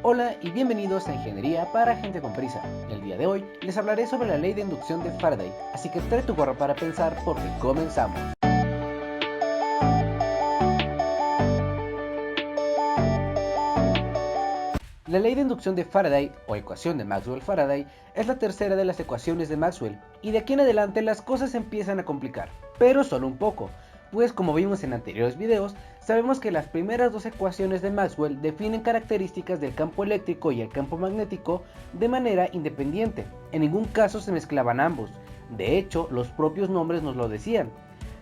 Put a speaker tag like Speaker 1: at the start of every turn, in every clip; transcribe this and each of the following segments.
Speaker 1: Hola y bienvenidos a Ingeniería para Gente con Prisa. El día de hoy les hablaré sobre la ley de inducción de Faraday, así que trae tu gorra para pensar porque comenzamos. La ley de inducción de Faraday, o ecuación de Maxwell-Faraday, es la tercera de las ecuaciones de Maxwell, y de aquí en adelante las cosas se empiezan a complicar, pero solo un poco, pues como vimos en anteriores videos, sabemos que las primeras dos ecuaciones de Maxwell definen características del campo eléctrico y el campo magnético de manera independiente, en ningún caso se mezclaban ambos, de hecho los propios nombres nos lo decían.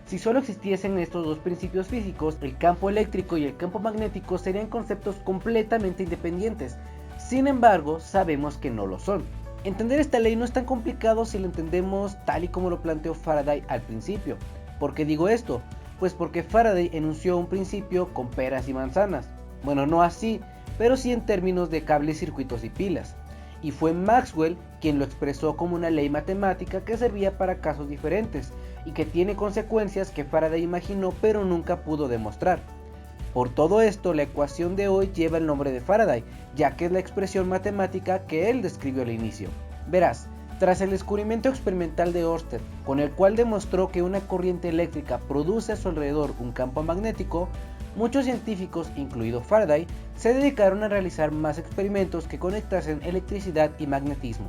Speaker 1: Si solo existiesen estos dos principios físicos, el campo eléctrico y el campo magnético serían conceptos completamente independientes. Sin embargo, sabemos que no lo son. Entender esta ley no es tan complicado si lo entendemos tal y como lo planteó Faraday al principio. ¿Por qué digo esto? Pues porque Faraday enunció un principio con peras y manzanas. Bueno, no así, pero sí en términos de cables, circuitos y pilas. Y fue Maxwell quien lo expresó como una ley matemática que servía para casos diferentes y que tiene consecuencias que Faraday imaginó pero nunca pudo demostrar. Por todo esto, la ecuación de hoy lleva el nombre de Faraday, ya que es la expresión matemática que él describió al inicio. Verás, tras el descubrimiento experimental de Ørsted, con el cual demostró que una corriente eléctrica produce a su alrededor un campo magnético, muchos científicos, incluido Faraday, se dedicaron a realizar más experimentos que conectasen electricidad y magnetismo.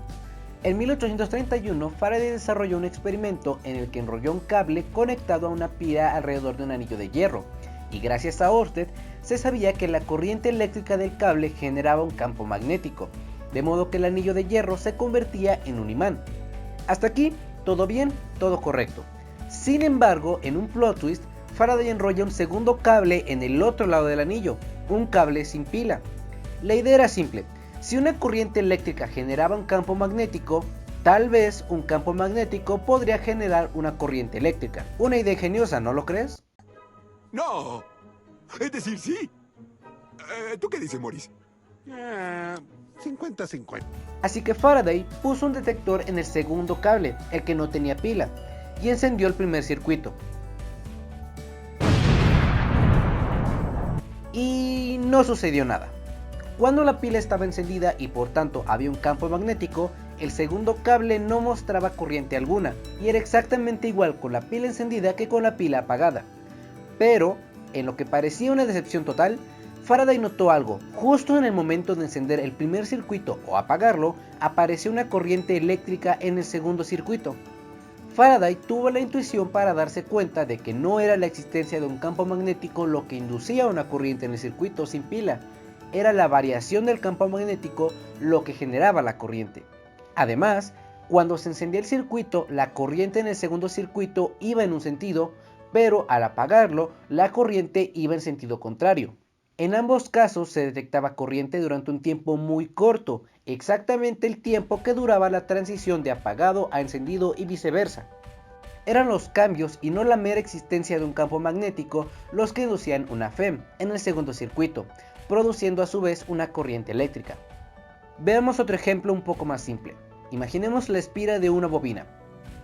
Speaker 1: En 1831, Faraday desarrolló un experimento en el que enrolló un cable conectado a una pila alrededor de un anillo de hierro, y gracias a Ørsted se sabía que la corriente eléctrica del cable generaba un campo magnético, de modo que el anillo de hierro se convertía en un imán. Hasta aquí, todo bien, todo correcto. Sin embargo, en un plot twist, Faraday enrolla un segundo cable en el otro lado del anillo, un cable sin pila. La idea era simple. Si una corriente eléctrica generaba un campo magnético, tal vez un campo magnético podría generar una corriente eléctrica. Una idea ingeniosa, ¿no lo crees?
Speaker 2: No. Es decir, sí. ¿Tú qué dices, Maurice?
Speaker 3: 50-50.
Speaker 1: Así que Faraday puso un detector en el segundo cable, el que no tenía pila, y encendió el primer circuito. Y no sucedió nada. Cuando la pila estaba encendida y por tanto había un campo magnético, el segundo cable no mostraba corriente alguna, y era exactamente igual con la pila encendida que con la pila apagada. Pero, en lo que parecía una decepción total, Faraday notó algo. Justo en el momento de encender el primer circuito o apagarlo, apareció una corriente eléctrica en el segundo circuito. Faraday tuvo la intuición para darse cuenta de que no era la existencia de un campo magnético lo que inducía una corriente en el circuito sin pila, era la variación del campo magnético lo que generaba la corriente. Además, cuando se encendía el circuito, la corriente en el segundo circuito iba en un sentido, pero al apagarlo, la corriente iba en sentido contrario. En ambos casos se detectaba corriente durante un tiempo muy corto, exactamente el tiempo que duraba la transición de apagado a encendido y viceversa. Eran los cambios y no la mera existencia de un campo magnético los que inducían una FEM en el segundo circuito, produciendo a su vez una corriente eléctrica. Veamos otro ejemplo un poco más simple. Imaginemos la espira de una bobina,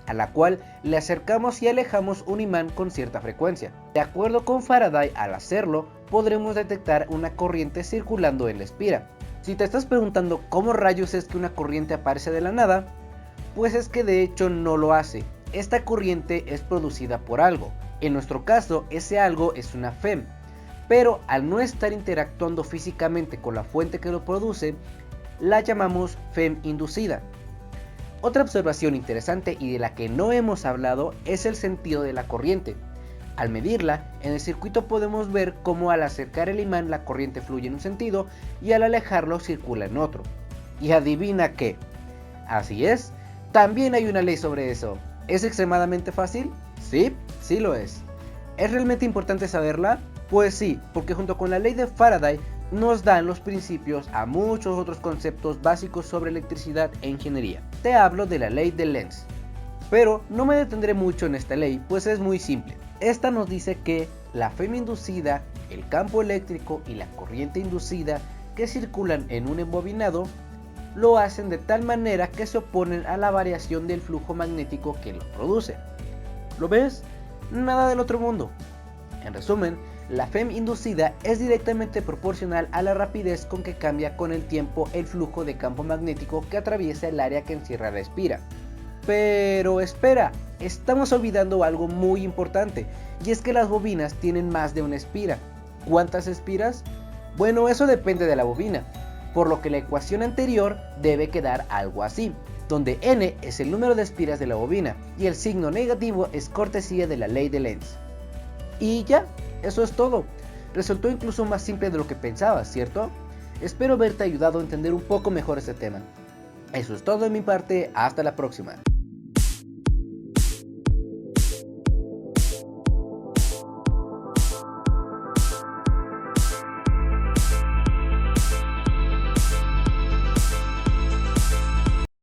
Speaker 1: a la cual le acercamos y alejamos un imán con cierta frecuencia. De acuerdo con Faraday, al hacerlo, podremos detectar una corriente circulando en la espira. Si te estás preguntando cómo rayos es que una corriente aparece de la nada, pues es que de hecho no lo hace. Esta corriente es producida por algo. En nuestro caso, ese algo es una FEM. Pero al no estar interactuando físicamente con la fuente que lo produce, la llamamos FEM inducida. Otra observación interesante y de la que no hemos hablado es el sentido de la corriente. Al medirla, en el circuito podemos ver cómo al acercar el imán la corriente fluye en un sentido y al alejarlo circula en otro. ¿Y adivina qué? Así es, también hay una ley sobre eso. ¿Es extremadamente fácil? Sí, sí lo es. ¿Es realmente importante saberla? Pues sí, porque junto con la ley de Faraday nos dan los principios a muchos otros conceptos básicos sobre electricidad e ingeniería. Te hablo de la ley de Lenz. Pero no me detendré mucho en esta ley, pues es muy simple. Esta nos dice que la FEM inducida, el campo eléctrico y la corriente inducida que circulan en un embobinado lo hacen de tal manera que se oponen a la variación del flujo magnético que lo produce. ¿Lo ves? Nada del otro mundo. En resumen, La FEM inducida es directamente proporcional a la rapidez con que cambia con el tiempo el flujo de campo magnético que atraviesa el área que encierra la espira. Pero espera, estamos olvidando algo muy importante, y es que las bobinas tienen más de una espira. ¿Cuántas espiras? Bueno, eso depende de la bobina, por lo que la ecuación anterior debe quedar algo así, donde n es el número de espiras de la bobina, y el signo negativo es cortesía de la ley de Lenz. Y ya, eso es todo. Resultó incluso más simple de lo que pensabas, ¿cierto? Espero haberte ayudado a entender un poco mejor este tema. Eso es todo de mi parte, hasta la próxima.